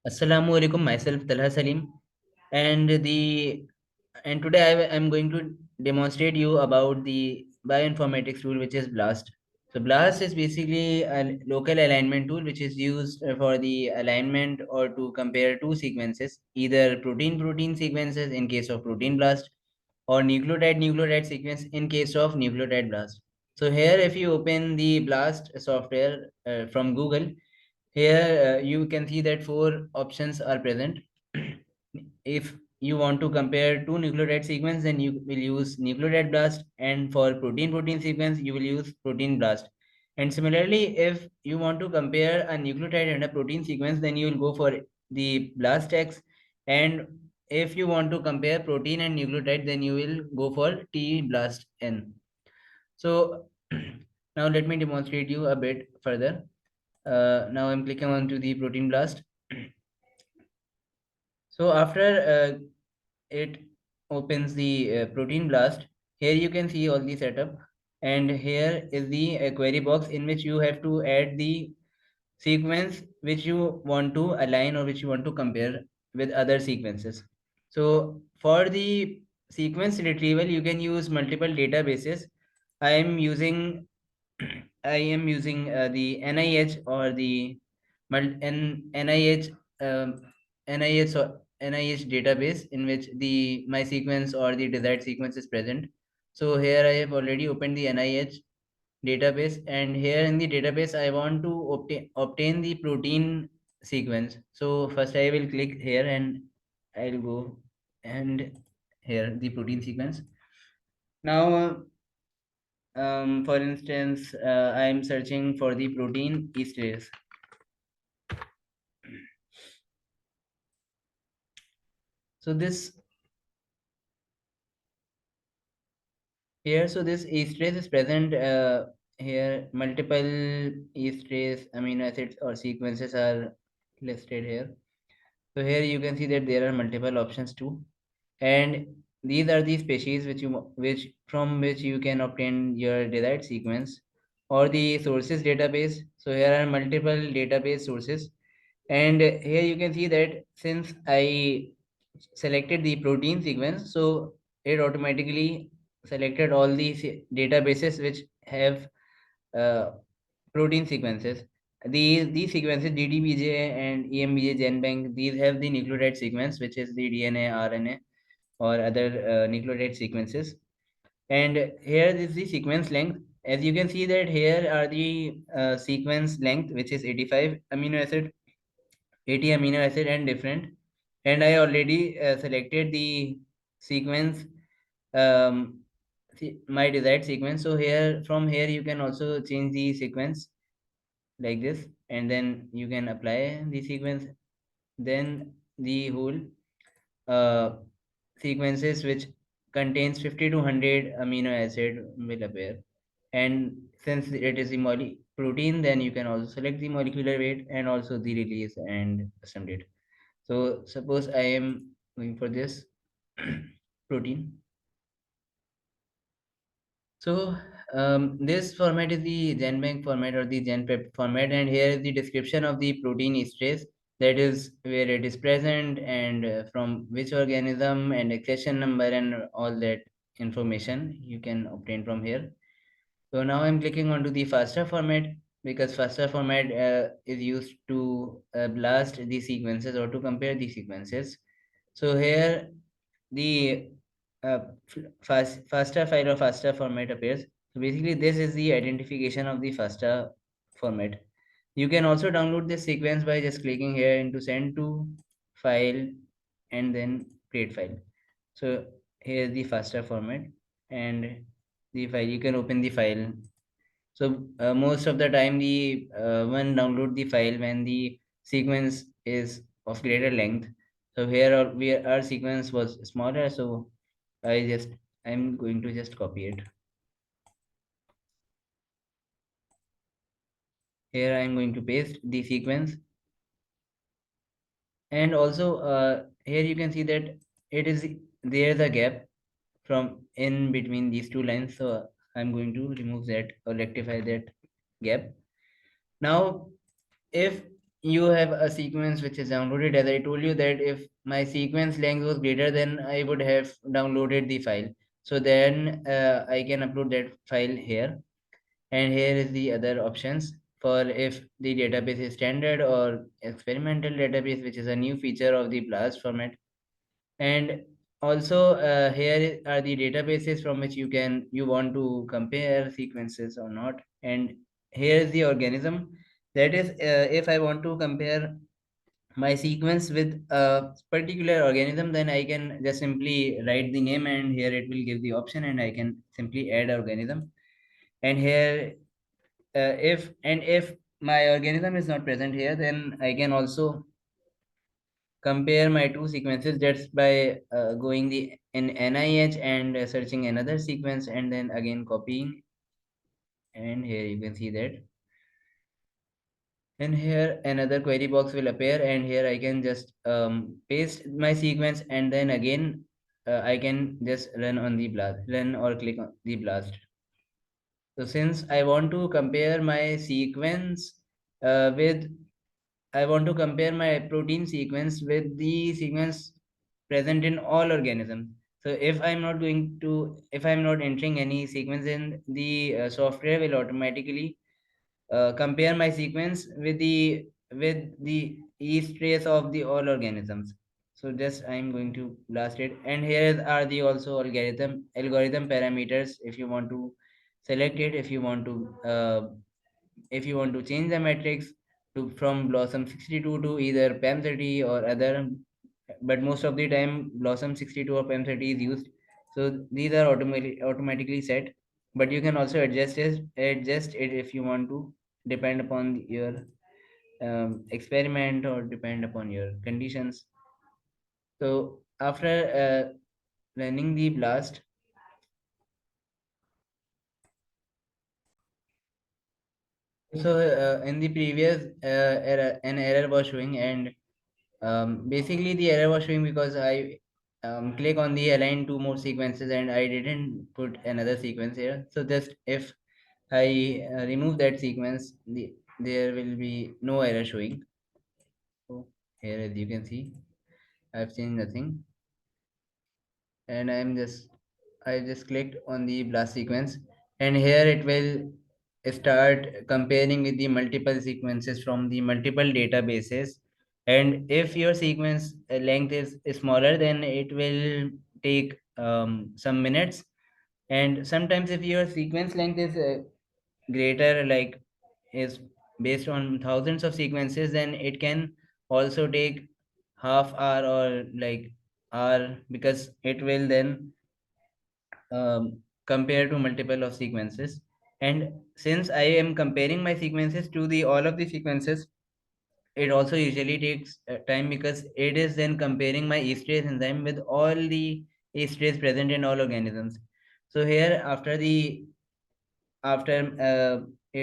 Assalamu alaikum. Myself Talha Saleem, and the and today I'm going to demonstrate you about the bioinformatics tool, which is BLAST. So BLAST is basically a local alignment tool which is used for the alignment or to compare two sequences, either protein-protein sequences in case of protein BLAST or nucleotide-nucleotide sequence in case of nucleotide BLAST. So here, if you open the BLAST software from Google, here you can see that four options are present. If you want to compare two nucleotide sequence, then you will use nucleotide blast, and for protein-protein sequence, you will use protein blast. And similarly, if you want to compare a nucleotide and a protein sequence, then you will go for the blast X. And if you want to compare protein and nucleotide, then you will go for T blast N. So now let me demonstrate you a bit further. Now I'm clicking onto the protein blast. So after it opens the protein blast, here you can see all the setup, and here is the query box in which you have to add the sequence which you want to align or which you want to compare with other sequences. So for the sequence retrieval, you can use multiple databases. I am using the NIH or the NIH NIH database in which the my sequence or the desired sequence is present. So here I have already opened the NIH database, and here in the database I want to obtain the protein sequence. So first I will click here and I'll go and here the protein sequence. Now for instance, I am searching for the protein esterase. So this here, so this esterase is present here. Multiple esterase amino acids or sequences are listed here. So here you can see that there are multiple options too, and these are the species which from which you can obtain your desired sequence or the sources database. So here are multiple database sources, and here you can see that since I selected the protein sequence, so it automatically selected all the databases which have uh, protein sequences. These sequences DDBJ and EMBJ GenBank, these have the nucleotide sequence, which is the DNA, RNA, or other nucleotide sequences. And here is the sequence length. As you can see that here are the sequence length, which is 85 amino acid, 80 amino acid and different. And I already selected the sequence, um, my desired sequence. So here, from here, you can also change the sequence like this, and then you can apply the sequence. Then the whole uh, sequences which contains 50 to 100 amino acid will appear. And since it is the protein, then you can also select the molecular weight and also the release and custom date. So suppose I am going for this protein. So this format is the GenBank format or the GenPrep format, and here is the description of the protein esterase, that is where it is present and from which organism and accession number and all that information you can obtain from here. So now I'm clicking onto the FASTA format because FASTA format is used to blast the sequences or to compare the sequences. So here the FASTA file or FASTA format appears. So basically this is the identification of the FASTA format. You can also download this sequence by just clicking here into send to file and then create file. So here is the FASTA format and the file. You can open the file. So most of the time the one download the file when the sequence is of greater length. So here our sequence was smaller, so I'm going to just copy it. Here I'm going to paste the sequence, and also here you can see that it is there's a gap from in between these two lines. So I'm going to remove that or rectify that gap. Now if you have a sequence which is downloaded. As I told you that if my sequence length was greater, then I would have downloaded the file. So then I can upload that file here. And here is the other options for if the database is standard or experimental database, which is a new feature of the blast format. And also here are the databases from which you want to compare sequences or not. And here is the organism. That is, if I want to compare my sequence with a particular organism, then I can just simply write the name, and here it will give the option, and I can simply add organism. And here, if my organism is not present here, then I can also compare my two sequences just by going the in NIH and searching another sequence, and then again copying. And here you can see that. And here another query box will appear, and here I can just paste my sequence, and then again I can just run or click on the blast. So since I want to compare my sequence with I want to compare my protein sequence with the sequence present in all organisms. So if I'm not entering any sequence, in the software will automatically compare my sequence with the yeast trace of the all organisms. So just I'm going to blast it, and here are the also algorithm parameters. If you want to select it, if you want to change the matrix to from blossom 62 to either PAM30 or other, but most of the time blossom 62 or PAM30 is used. So these are automatically set, but you can also adjust it if you want to, depend upon your experiment or depend upon your conditions. So after running the blast, so in the previous an error was showing, and basically the error was showing because I click on the align two more sequences, and I didn't put another sequence here. So just if I remove that sequence, there will be no error showing. So here, as you can see, I've changed nothing, and I just clicked on the blast sequence, and here it will start comparing with the multiple sequences from the multiple databases. And if your sequence length is smaller, then it will take some minutes. And sometimes if your sequence length is greater, like is based on thousands of sequences, then it can also take half hour or like hour, because it will then compare to multiple of sequences. And since I am comparing my sequences to the all of the sequences, it also usually takes time, because it is then comparing my esterase enzyme with all the esterase present in all organisms. So here, after it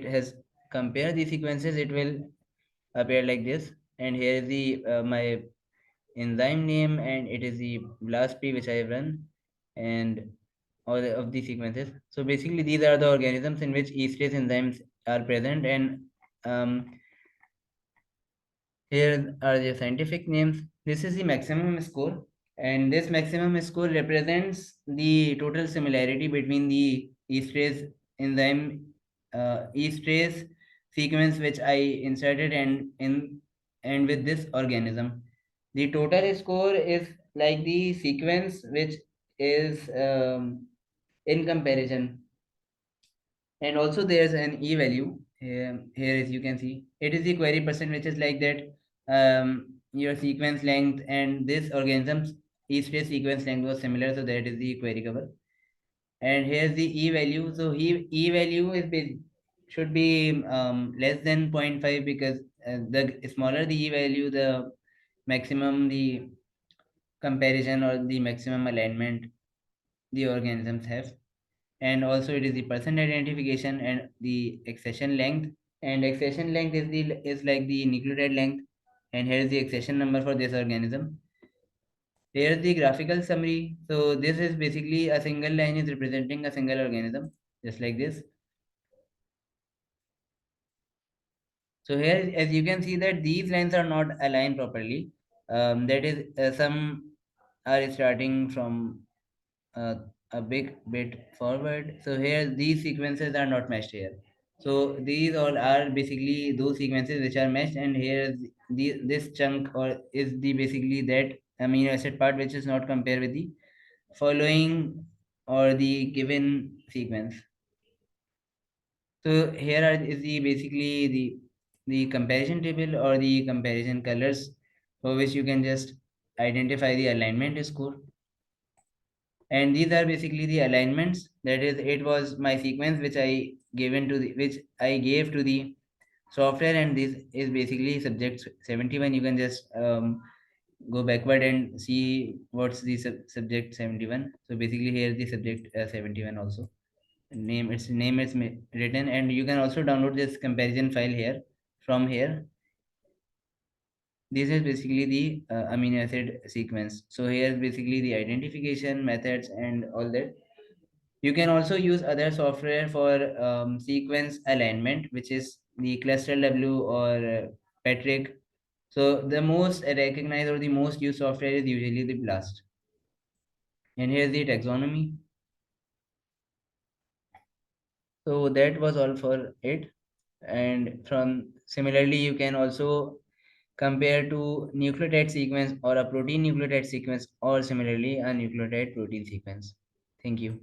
has compared the sequences, it will appear like this. And here is the my enzyme name, and it is the blast p which I have run, and of the sequences. So basically these are the organisms in which esterase enzymes are present. And um, here are the scientific names. This is the maximum score, and this maximum score represents the total similarity between the esterase enzyme, esterase sequence which I inserted, and with this organism. The total score is like the sequence which is in comparison. And also there's an e value here, as you can see, it is the query percent, which is like that your sequence length and this organism's each day sequence length was similar, so that is the query cover. And here's the e value. So e value should be less than zero point 0.5, because the smaller the e value, the maximum the comparison or the maximum alignment the organisms have. And also it is the percent identification and the accession length. And accession length is like the nucleotide length, and here is the accession number for this organism. Here is the graphical summary. So this is basically a single line is representing a single organism, just like this. So here, as you can see that these lines are not aligned properly. That is, some are starting from uh, a big bit forward. So here, these sequences are not matched here. So these all are basically those sequences which are matched, and here this chunk or is the basically that amino acid part which is not compared with the following or the given sequence. So here is the basically the comparison table or the comparison colors for which you can just identify the alignment score. And these are basically the alignments. That is, it was my sequence which I gave to the software, and this is basically subject 71. You can just go backward and see what's the subject 71. So basically here the subject 71 also name is written, and you can also download this comparison file here. From here, this is basically the amino acid sequence. So here is basically the identification methods and all that. You can also use other software for sequence alignment, which is the cluster w or patrick. So the most recognized or the most used software is usually the blast. And here's the taxonomy. So that was all for it. And from similarly, you can also compare to nucleotide sequence or a protein nucleotide sequence, or similarly a nucleotide protein sequence. Thank you.